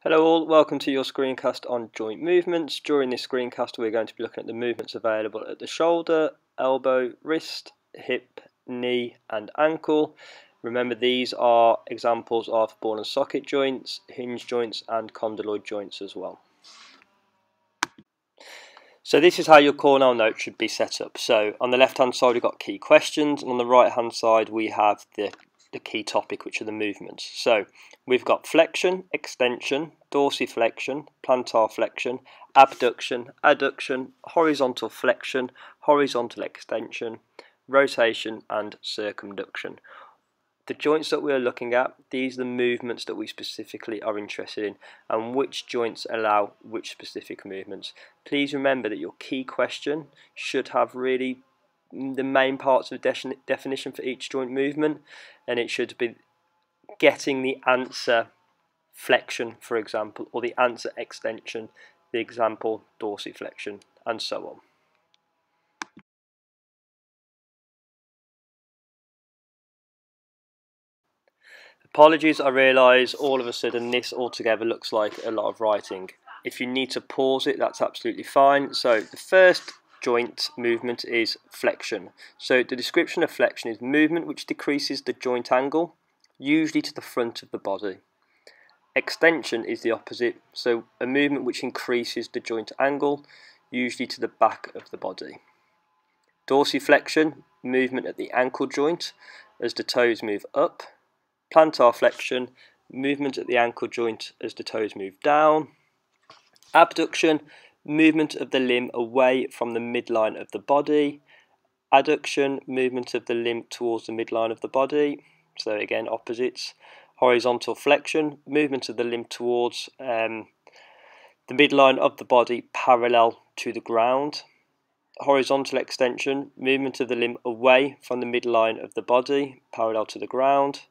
Hello all, welcome to your screencast on joint movements. During this screencast we're going to be looking at the movements available at the shoulder, elbow, wrist, hip, knee and ankle. Remember, these are examples of ball and socket joints, hinge joints and condyloid joints as well. So this is how your Cornell note should be set up. So on the left hand side we've got key questions, and on the right hand side we have the key topic, which are the movements. So we've got flexion, extension, dorsiflexion, plantar flexion, abduction, adduction, horizontal flexion, horizontal extension, rotation and circumduction. The joints that we're looking at, these are the movements that we specifically are interested in, and which joints allow which specific movements. Please remember that your key question should have really the main parts of the definition for each joint movement, and it should be getting the answer flexion, for example, or the answer extension, the example dorsiflexion, and so on. Apologies, I realise all of a sudden this altogether looks like a lot of writing. If you need to pause it, that's absolutely fine. So the first joint movement is flexion. So the description of flexion is movement which decreases the joint angle, usually to the front of the body. Extension is the opposite, so a movement which increases the joint angle, usually to the back of the body. Dorsiflexion, movement at the ankle joint as the toes move up. Plantar flexion, movement at the ankle joint as the toes move down. Abduction, movement of the limb away from the midline of the body. Adduction, movement of the limb towards the midline of the body. So again, opposites. Horizontal flexion, movement of the limb towards the midline of the body parallel to the ground. Horizontal extension, movement of the limb away from the midline of the body parallel to the ground.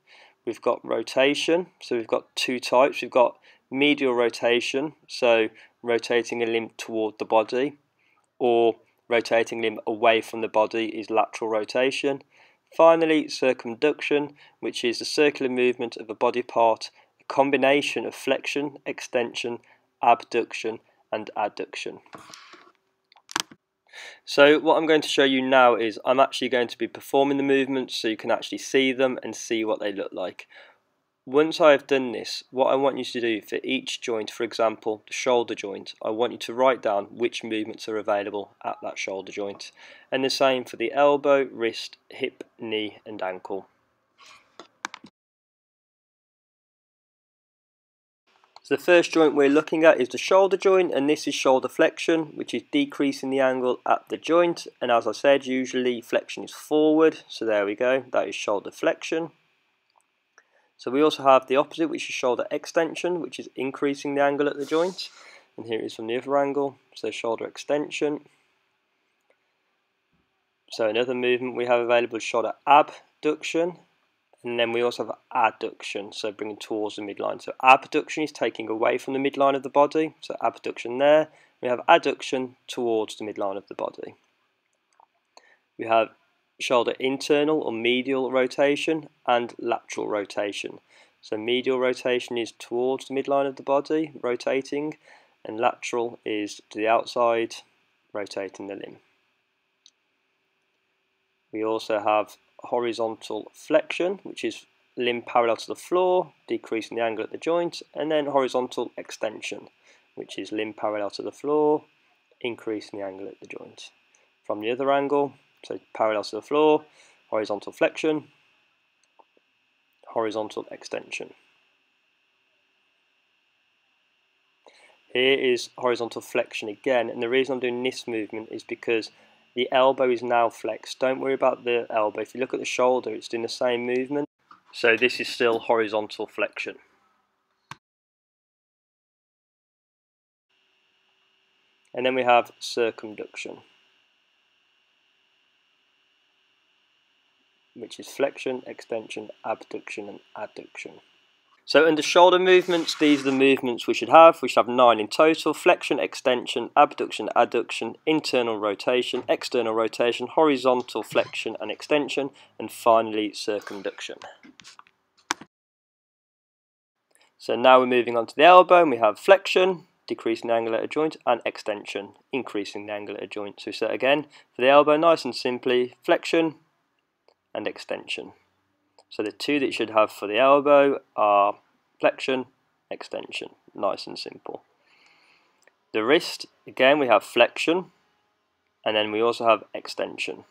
We've got rotation, so we've got two types. We've got medial rotation, so rotating a limb toward the body, or rotating limb away from the body is lateral rotation. Finally, circumduction, which is the circular movement of a body part, a combination of flexion, extension, abduction and adduction. So what I'm going to show you now is I'm actually going to be performing the movements so you can actually see them and see what they look like. Once I've done this, what I want you to do for each joint, for example the shoulder joint, I want you to write down which movements are available at that shoulder joint, and the same for the elbow, wrist, hip, knee and ankle. So the first joint we're looking at is the shoulder joint, and this is shoulder flexion, which is decreasing the angle at the joint, and as I said, usually flexion is forward, so there we go, that is shoulder flexion. So we also have the opposite, which is shoulder extension, which is increasing the angle at the joint, and here it is from the other angle, so shoulder extension. So another movement we have available is shoulder abduction, and then we also have adduction, so bringing towards the midline. So abduction is taking away from the midline of the body, so abduction there. We have adduction towards the midline of the body. We have shoulder internal or medial rotation and lateral rotation. So medial rotation is towards the midline of the body, rotating, and lateral is to the outside, rotating the limb. We also have horizontal flexion, which is limb parallel to the floor, decreasing the angle at the joint, and then horizontal extension, which is limb parallel to the floor, increasing the angle at the joint. From the other angle, so parallel to the floor, horizontal flexion, horizontal extension. Here is horizontal flexion again, and the reason I'm doing this movement is because the elbow is now flexed. Don't worry about the elbow. If you look at the shoulder, it's doing the same movement. So this is still horizontal flexion. And then we have circumduction, which is flexion, extension, abduction and adduction. So under shoulder movements, these are the movements we should have. We should have 9 in total: flexion, extension, abduction, adduction, internal rotation, external rotation, horizontal flexion and extension, and finally circumduction. So now we're moving on to the elbow, and we have flexion, decreasing the angle at a joint, and extension, increasing the angle at a joint. So again, for the elbow, nice and simply, flexion and extension. So the two that you should have for the elbow are flexion, extension, nice and simple. The wrist, again, we have flexion, and then we also have extension.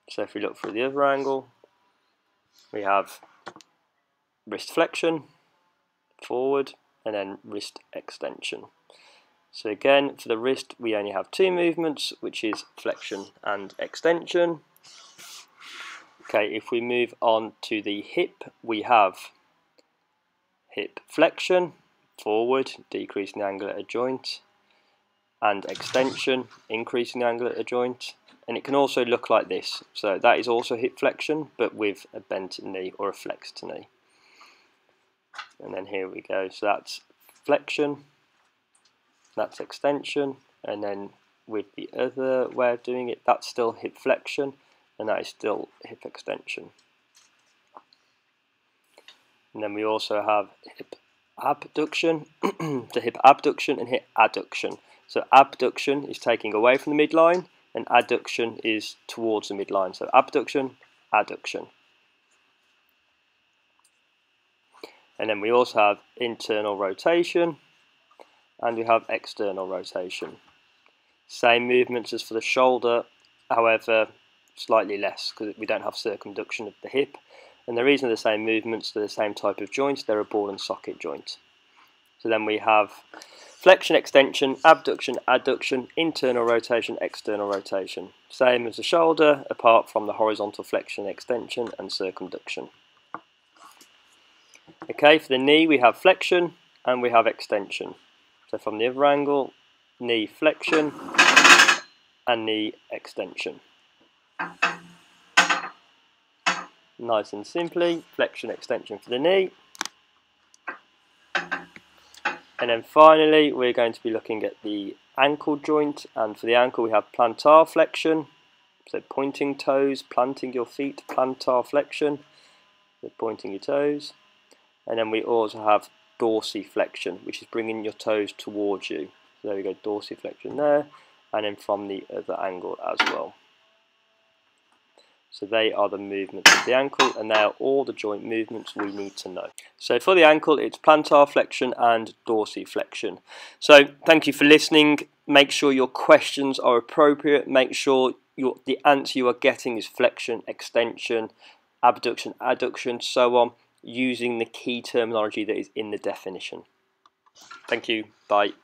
So if we look through the other angle, we have wrist flexion, forward, and then wrist extension. So again, for the wrist, we only have two movements, which is flexion and extension. Okay, if we move on to the hip, we have hip flexion, forward, decreasing the angle at a joint, and extension, increasing the angle at a joint. And it can also look like this. So that is also hip flexion, but with a bent knee or a flexed knee. And then here we go, so that's flexion, that's extension, and then with the other way of doing it, that's still hip flexion, and that is still hip extension. And then we also have hip abduction, so hip abduction and hip adduction. So abduction is taking away from the midline, and adduction is towards the midline. So abduction, adduction. And then we also have internal rotation, and we have external rotation. Same movements as for the shoulder, however slightly less, because we don't have circumduction of the hip. And the reason they're the same movements, they're the same type of joint, they're a ball and socket joint. So then we have flexion, extension, abduction, adduction, internal rotation, external rotation. Same as the shoulder, apart from the horizontal flexion, extension, and circumduction. Okay, for the knee we have flexion and we have extension. So from the other angle, knee flexion and knee extension. Nice and simply, flexion, extension for the knee. And then finally we're going to be looking at the ankle joint, and for the ankle we have plantar flexion, so pointing toes, planting your feet, plantar flexion, so pointing your toes. And then we also have dorsiflexion, which is bringing your toes towards you. So there we go, dorsiflexion there, and then from the other angle as well. So they are the movements of the ankle, and they are all the joint movements we need to know. So for the ankle, it's plantar flexion and dorsiflexion. So thank you for listening. Make sure your questions are appropriate. Make sure the answer you are getting is flexion, extension, abduction, adduction, so on, using the key terminology that is in the definition. Thank you. Bye.